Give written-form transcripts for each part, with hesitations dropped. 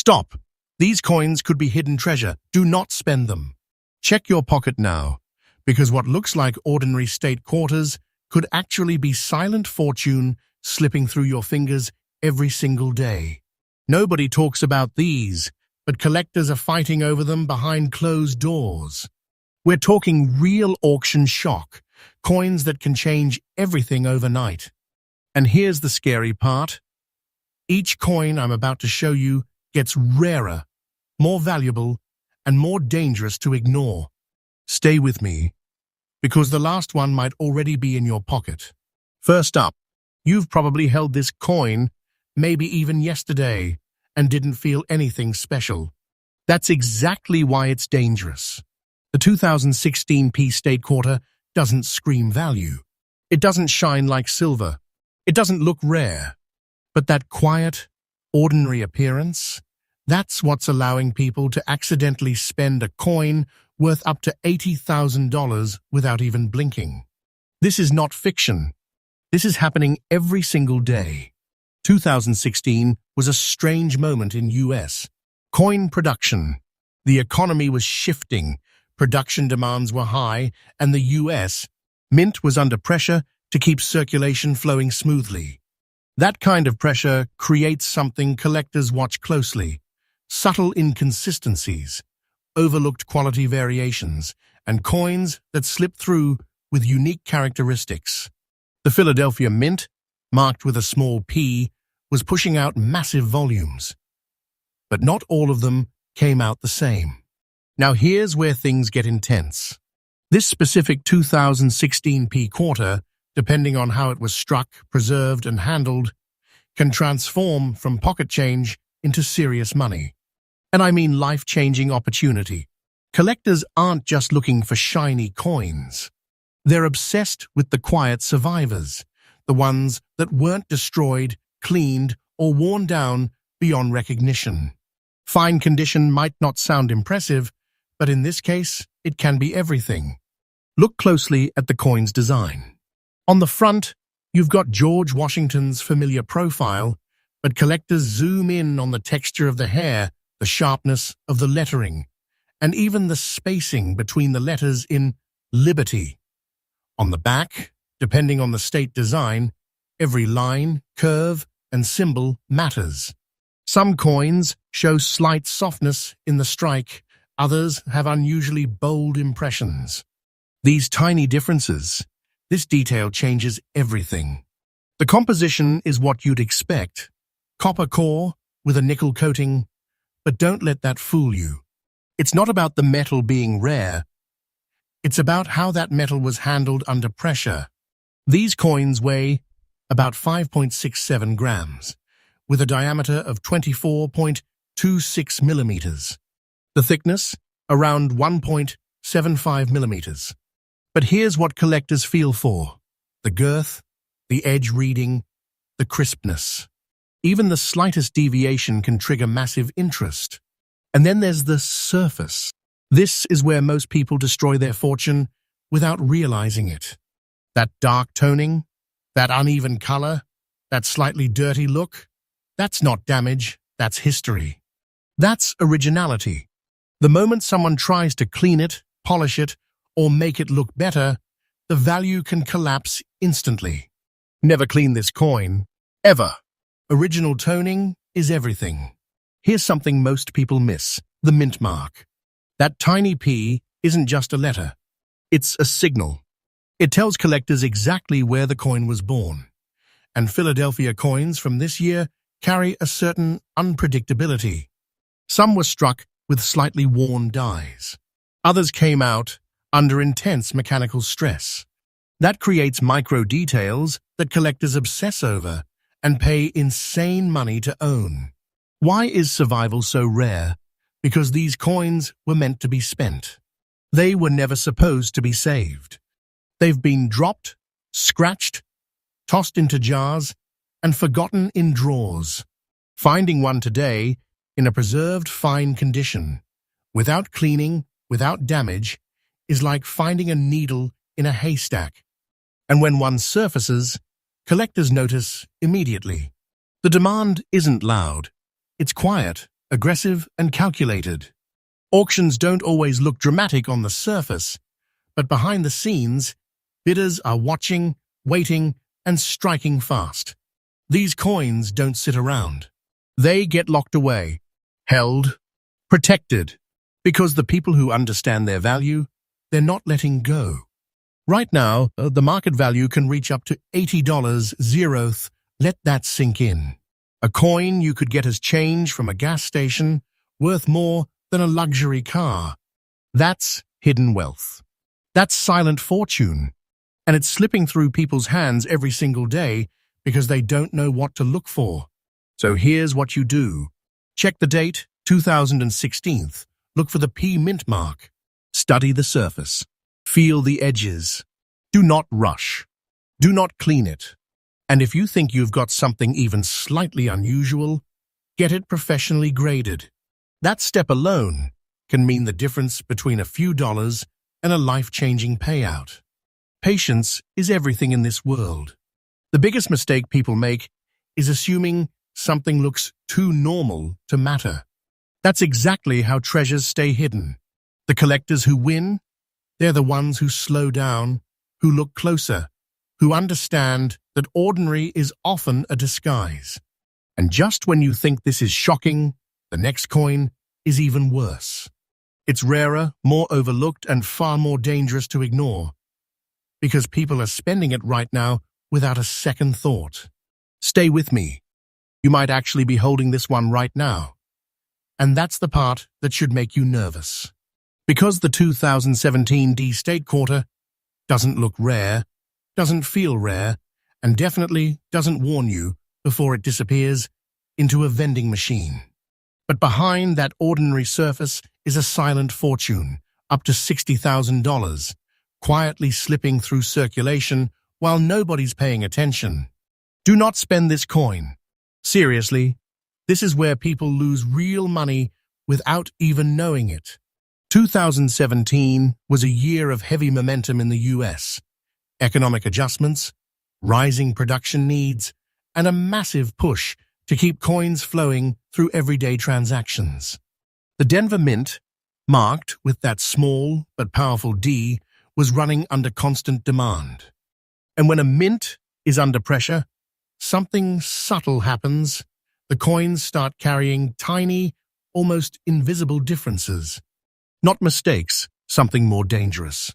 Stop! These coins could be hidden treasure. Do not spend them. Check your pocket now, because what looks like ordinary state quarters could actually be silent fortune slipping through your fingers every single day. Nobody talks about these, but collectors are fighting over them behind closed doors. We're talking real auction shock, coins that can change everything overnight. And here's the scary part. Each coin I'm about to show you gets rarer, more valuable, and more dangerous to ignore. Stay with me, because the last one might already be in your pocket. First up, you've probably held this coin, maybe even yesterday, and didn't feel anything special. That's exactly why it's dangerous. The 2016 State Quarter doesn't scream value. It doesn't shine like silver. It doesn't look rare. But that quiet, ordinary appearance, that's what's allowing people to accidentally spend a coin worth up to $80,000 without even blinking. This is not fiction. This is happening every single day. 2016 was a strange moment in US. Coin production. The economy was shifting, production demands were high, and the US Mint was under pressure to keep circulation flowing smoothly. That kind of pressure creates something collectors watch closely: subtle inconsistencies, overlooked quality variations, and coins that slip through with unique characteristics. The Philadelphia Mint, marked with a small P, was pushing out massive volumes. But not all of them came out the same. Now here's where things get intense. This specific 2016 quarter, depending on how it was struck, preserved, and handled, can transform from pocket change into serious money. And I mean life-changing opportunity. Collectors aren't just looking for shiny coins. They're obsessed with the quiet survivors, the ones that weren't destroyed, cleaned, or worn down beyond recognition. Fine condition might not sound impressive, but in this case, it can be everything. Look closely at the coin's design. On the front, you've got George Washington's familiar profile, but collectors zoom in on the texture of the hair, the sharpness of the lettering, and even the spacing between the letters in Liberty. On the back, depending on the state design, every line, curve, and symbol matters. Some coins show slight softness in the strike, others have unusually bold impressions. These tiny differences, this detail changes everything. The composition is what you'd expect. Copper core with a nickel coating, but don't let that fool you. It's not about the metal being rare. It's about how that metal was handled under pressure. These coins weigh about 5.67 grams, with a diameter of 24.26 millimeters. The thickness, around 1.75 millimeters. But here's what collectors feel for: the girth, the edge reading, the crispness. Even the slightest deviation can trigger massive interest. And then there's the surface. This is where most people destroy their fortune without realizing it. That dark toning, that uneven color, that slightly dirty look, that's not damage, that's history. That's originality. The moment someone tries to clean it, polish it, or make it look better, the value can collapse instantly. Never clean this coin, ever. Original toning is everything. Here's something most people miss: the mint mark. That tiny P isn't just a letter. It's a signal. It tells collectors exactly where the coin was born. And Philadelphia coins from this year carry a certain unpredictability. Some were struck with slightly worn dies. Others came out under intense mechanical stress. That creates micro details that collectors obsess over and pay insane money to own. Why is survival so rare? Because these coins were meant to be spent. They were never supposed to be saved. They've been dropped, scratched, tossed into jars, and forgotten in drawers. Finding one today in a preserved fine condition, without cleaning, without damage, is like finding a needle in a haystack. And when one surfaces, collectors notice immediately. The demand isn't loud. It's quiet, aggressive and calculated. Auctions don't always look dramatic on the surface, but behind the scenes, bidders are watching, waiting, and striking fast. These coins don't sit around. They get locked away, held, protected, because the people who understand their value, they're not letting go. Right now, the market value can reach up to $80 zeroth. Let that sink in. A coin you could get as change from a gas station, worth more than a luxury car. That's hidden wealth. That's silent fortune. And it's slipping through people's hands every single day because they don't know what to look for. So here's what you do. Check the date, 2016. Look for the P mint mark. Study the surface. Feel the edges. Do not rush. Do not clean it. And if you think you've got something even slightly unusual, get it professionally graded. That step alone can mean the difference between a few dollars and a life-changing payout. Patience is everything in this world. The biggest mistake people make is assuming something looks too normal to matter. That's exactly how treasures stay hidden. The collectors who win, they're the ones who slow down, who look closer, who understand that ordinary is often a disguise. And just when you think this is shocking, the next coin is even worse. It's rarer, more overlooked, and far more dangerous to ignore, because people are spending it right now without a second thought. Stay with me. You might actually be holding this one right now. And that's the part that should make you nervous. Because the 2017 Delaware State Quarter doesn't look rare, doesn't feel rare, and definitely doesn't warn you before it disappears into a vending machine. But behind that ordinary surface is a silent fortune, up to $60,000, quietly slipping through circulation while nobody's paying attention. Do not spend this coin. Seriously, this is where people lose real money without even knowing it. 2017 was a year of heavy momentum in the US. Economic adjustments, rising production needs, and a massive push to keep coins flowing through everyday transactions. The Denver Mint, marked with that small but powerful D, was running under constant demand. And when a mint is under pressure, something subtle happens. The coins start carrying tiny, almost invisible differences. Not mistakes, something more dangerous.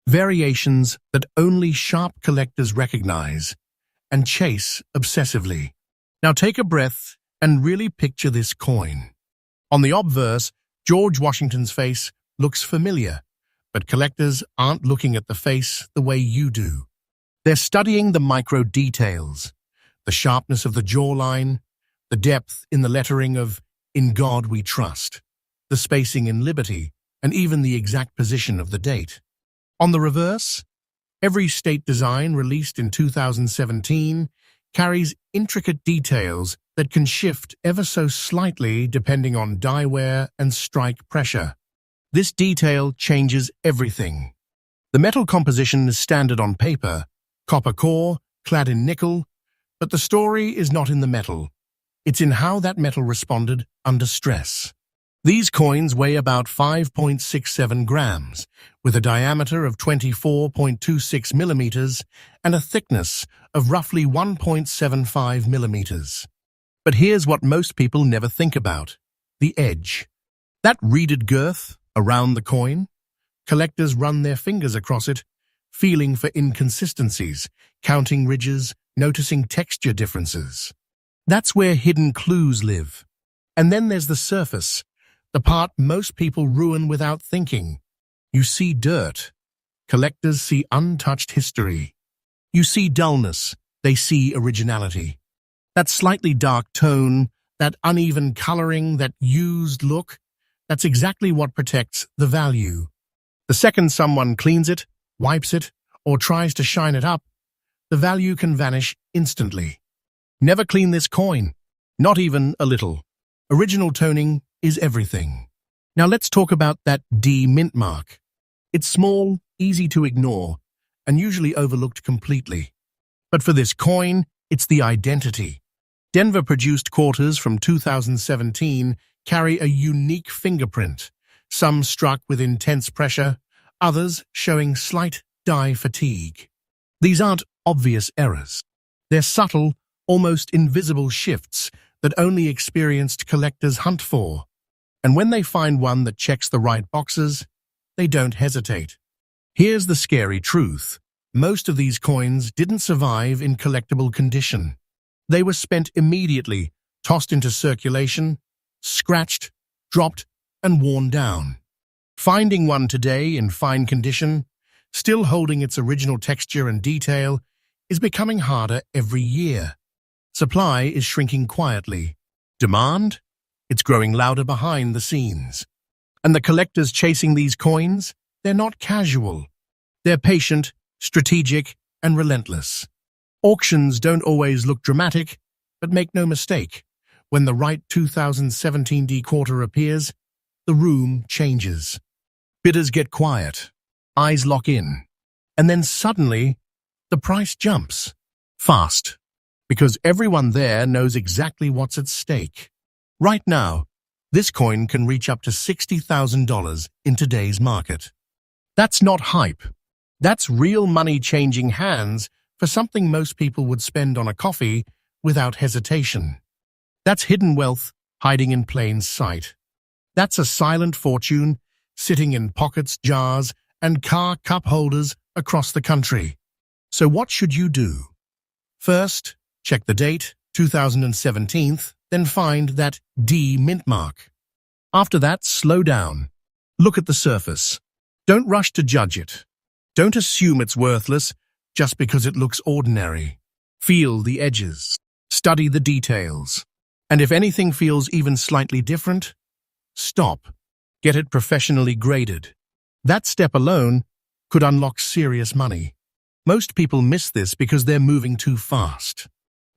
Variations that only sharp collectors recognize and chase obsessively. Now take a breath and really picture this coin. On the obverse, George Washington's face looks familiar, but collectors aren't looking at the face the way you do. They're studying the micro details, the sharpness of the jawline, the depth in the lettering of "In God We Trust," the spacing in Liberty, and even the exact position of the date. On the reverse, every state design released in 2017 carries intricate details that can shift ever so slightly depending on die wear and strike pressure. This detail changes everything. The metal composition is standard on paper, copper core, clad in nickel, but the story is not in the metal. It's in how that metal responded under stress. These coins weigh about 5.67 grams, with a diameter of 24.26 millimeters and a thickness of roughly 1.75 millimeters. But here's what most people never think about: the edge. That reeded girth around the coin. Collectors run their fingers across it, feeling for inconsistencies, counting ridges, noticing texture differences. That's where hidden clues live. And then there's the surface, the part most people ruin without thinking. You see dirt. Collectors see untouched history. You see dullness. They see originality. That slightly dark tone, that uneven coloring, that used look, that's exactly what protects the value. The second someone cleans it, wipes it, or tries to shine it up, the value can vanish instantly. Never clean this coin, not even a little. Original toning is everything. Now let's talk about that D mint mark. It's small, easy to ignore, and usually overlooked completely. But for this coin, it's the identity. Denver produced quarters from 2017 carry a unique fingerprint, some struck with intense pressure, others showing slight dye fatigue. These aren't obvious errors. They're subtle, almost invisible shifts that only experienced collectors hunt for. And when they find one that checks the right boxes, they don't hesitate. Here's the scary truth. Most of these coins didn't survive in collectible condition. They were spent immediately, tossed into circulation, scratched, dropped, and worn down. Finding one today in fine condition, still holding its original texture and detail, is becoming harder every year. Supply is shrinking quietly. Demand? It's growing louder behind the scenes. And the collectors chasing these coins? They're not casual. They're patient, strategic, and relentless. Auctions don't always look dramatic, but make no mistake, when the right 2017 D quarter appears, the room changes. Bidders get quiet, eyes lock in, and then suddenly, the price jumps. Fast. Because everyone there knows exactly what's at stake. Right now, this coin can reach up to $60,000 in today's market. That's not hype. That's real money changing hands for something most people would spend on a coffee without hesitation. That's hidden wealth hiding in plain sight. That's a silent fortune sitting in pockets, jars, and car cup holders across the country. So what should you do? First, check the date, 2017, then find that D mint mark. After that, slow down. Look at the surface. Don't rush to judge it. Don't assume it's worthless just because it looks ordinary. Feel the edges. Study the details. And if anything feels even slightly different, stop. Get it professionally graded. That step alone could unlock serious money. Most people miss this because they're moving too fast.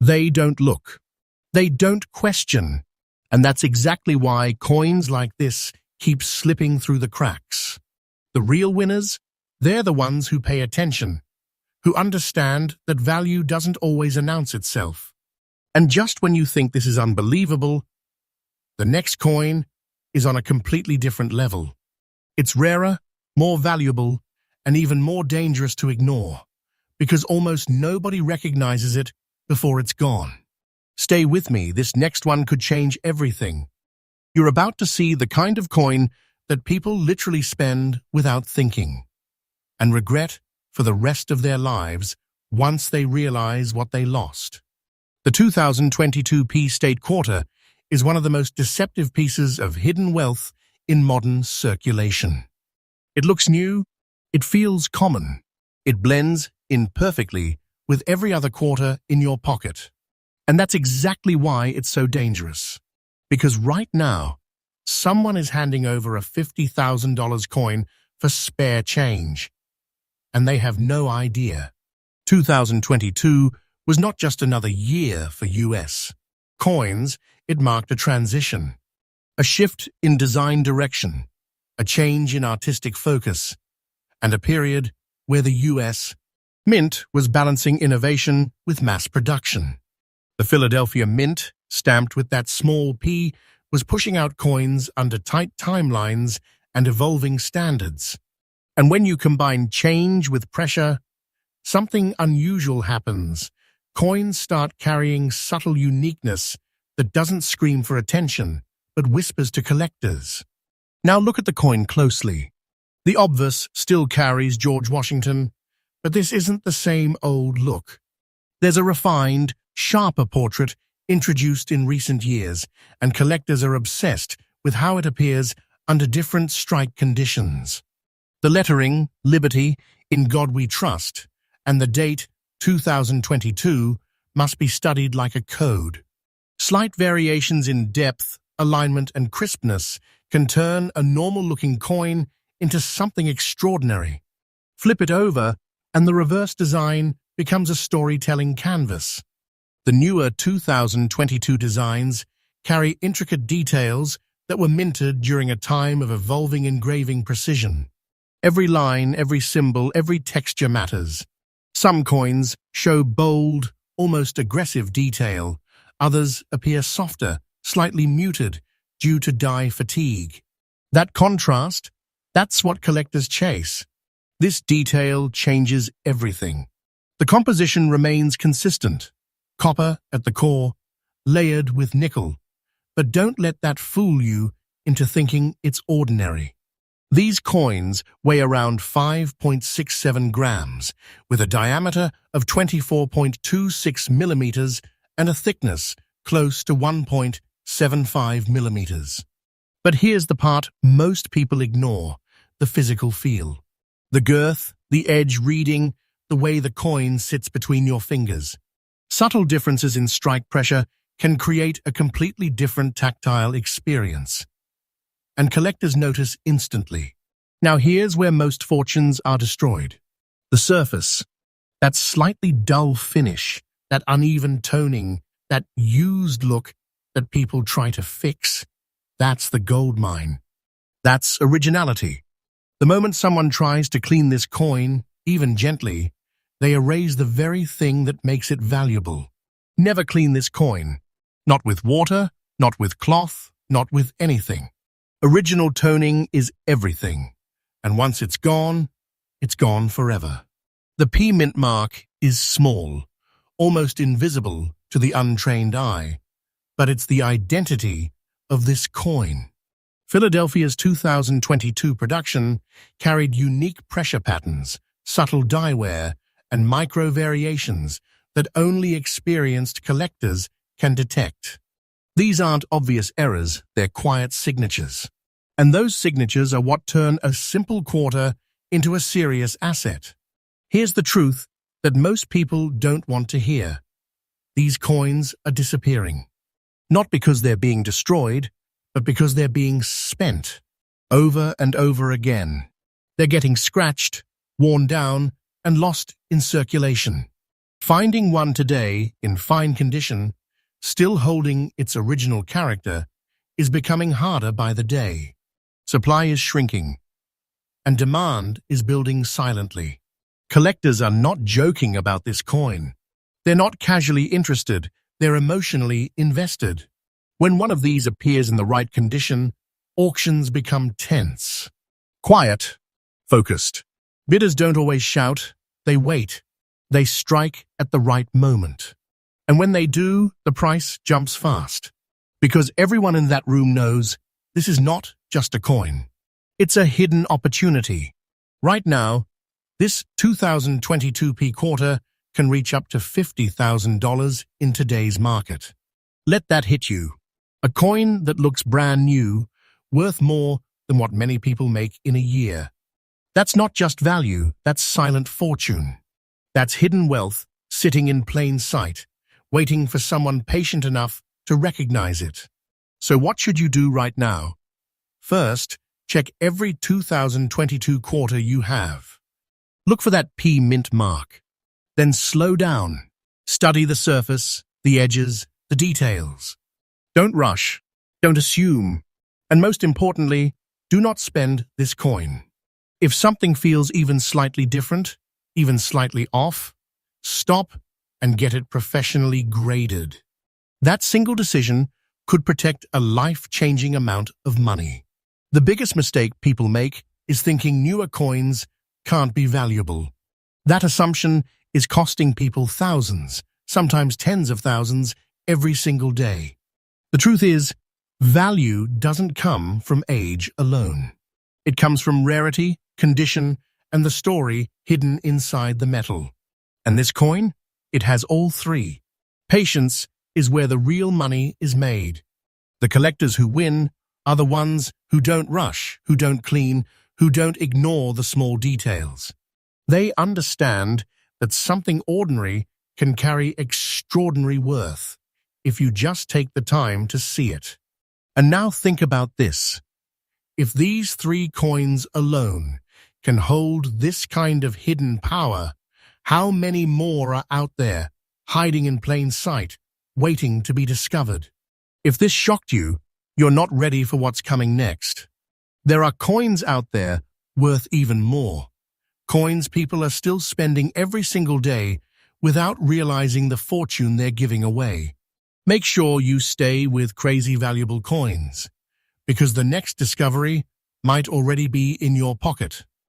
They don't look. They don't question. And that's exactly why coins like this keep slipping through the cracks. The real winners? They're the ones who pay attention, who understand that value doesn't always announce itself. And just when you think this is unbelievable, the next coin is on a completely different level. It's rarer, more valuable, and even more dangerous to ignore, because almost nobody recognizes it before it's gone. Stay with me, this next one could change everything. You're about to see the kind of coin that people literally spend without thinking, and regret for the rest of their lives once they realize what they lost. The 2022 P State Quarter is one of the most deceptive pieces of hidden wealth in modern circulation. It looks new, it feels common, it blends in perfectly with every other quarter in your pocket. And that's exactly why it's so dangerous. Because right now, someone is handing over a $50,000 coin for spare change. And they have no idea. 2022 was not just another year for US coins, it marked a transition. A shift in design direction, a change in artistic focus, and a period where the US Mint was balancing innovation with mass production. The Philadelphia Mint, stamped with that small p, was pushing out coins under tight timelines and evolving standards. And when you combine change with pressure, something unusual happens. Coins start carrying subtle uniqueness that doesn't scream for attention, but whispers to collectors. Now look at the coin closely. The obverse still carries George Washington, but this isn't the same old look. There's a refined, sharper portrait introduced in recent years, and collectors are obsessed with how it appears under different strike conditions. The lettering, Liberty, In God We Trust, and the date, 2022, must be studied like a code. Slight variations in depth, alignment, and crispness can turn a normal-looking coin into something extraordinary. Flip it over, and the reverse design becomes a storytelling canvas. The newer 2022 designs carry intricate details that were minted during a time of evolving engraving precision. Every line, every symbol, every texture matters. Some coins show bold, almost aggressive detail. Others appear softer, slightly muted, due to dye fatigue. That contrast, that's what collectors chase. This detail changes everything. The composition remains consistent. Copper at the core, layered with nickel. But don't let that fool you into thinking it's ordinary. These coins weigh around 5.67 grams, with a diameter of 24.26 millimeters and a thickness close to 1.75 millimeters. But here's the part most people ignore, the physical feel. The girth, the edge reading, the way the coin sits between your fingers. Subtle differences in strike pressure can create a completely different tactile experience. And collectors notice instantly. Now here's where most fortunes are destroyed. The surface, that slightly dull finish, that uneven toning, that used look that people try to fix, that's the gold mine. That's originality. The moment someone tries to clean this coin, even gently, they erase the very thing that makes it valuable. Never clean this coin. Not with water, not with cloth, not with anything. Original toning is everything, and once it's gone forever. The P mint mark is small, almost invisible to the untrained eye, but it's the identity of this coin. Philadelphia's 2022 production carried unique pressure patterns, subtle die wear, and micro-variations that only experienced collectors can detect. These aren't obvious errors, they're quiet signatures. And those signatures are what turn a simple quarter into a serious asset. Here's the truth that most people don't want to hear. These coins are disappearing. Not because they're being destroyed, but because they're being spent over and over again. They're getting scratched, worn down, and lost in circulation. Finding one today in fine condition, still holding its original character, is becoming harder by the day. Supply is shrinking, and demand is building silently. Collectors are not joking about this coin. They're not casually interested, they're emotionally invested. When one of these appears in the right condition, auctions become tense. Quiet, focused. Bidders don't always shout, they wait. They strike at the right moment. And when they do, the price jumps fast. Because everyone in that room knows this is not just a coin. It's a hidden opportunity. Right now, this 2022 P quarter can reach up to $50,000 in today's market. Let that hit you. A coin that looks brand new, worth more than what many people make in a year. That's not just value, that's silent fortune. That's hidden wealth sitting in plain sight, waiting for someone patient enough to recognize it. So what should you do right now? First, check every 2022 quarter you have. Look for that P mint mark. Then slow down. Study the surface, the edges, the details. Don't rush. Don't assume. And most importantly, do not spend this coin. If something feels even slightly different, even slightly off, stop and get it professionally graded. That single decision could protect a life-changing amount of money. The biggest mistake people make is thinking newer coins can't be valuable. That assumption is costing people thousands, sometimes tens of thousands, every single day. The truth is, value doesn't come from age alone. It comes from rarity, condition, and the story hidden inside the metal. And this coin? It has all three. Patience is where the real money is made. The collectors who win are the ones who don't rush, who don't clean, who don't ignore the small details. They understand that something ordinary can carry extraordinary worth if you just take the time to see it. And now think about this. If these three coins alone can hold this kind of hidden power, how many more are out there, hiding in plain sight, waiting to be discovered? If this shocked you, you're not ready for what's coming next. There are coins out there worth even more. Coins people are still spending every single day without realizing the fortune they're giving away. Make sure you stay with crazy valuable coins. because the next discovery might already be in your pocket.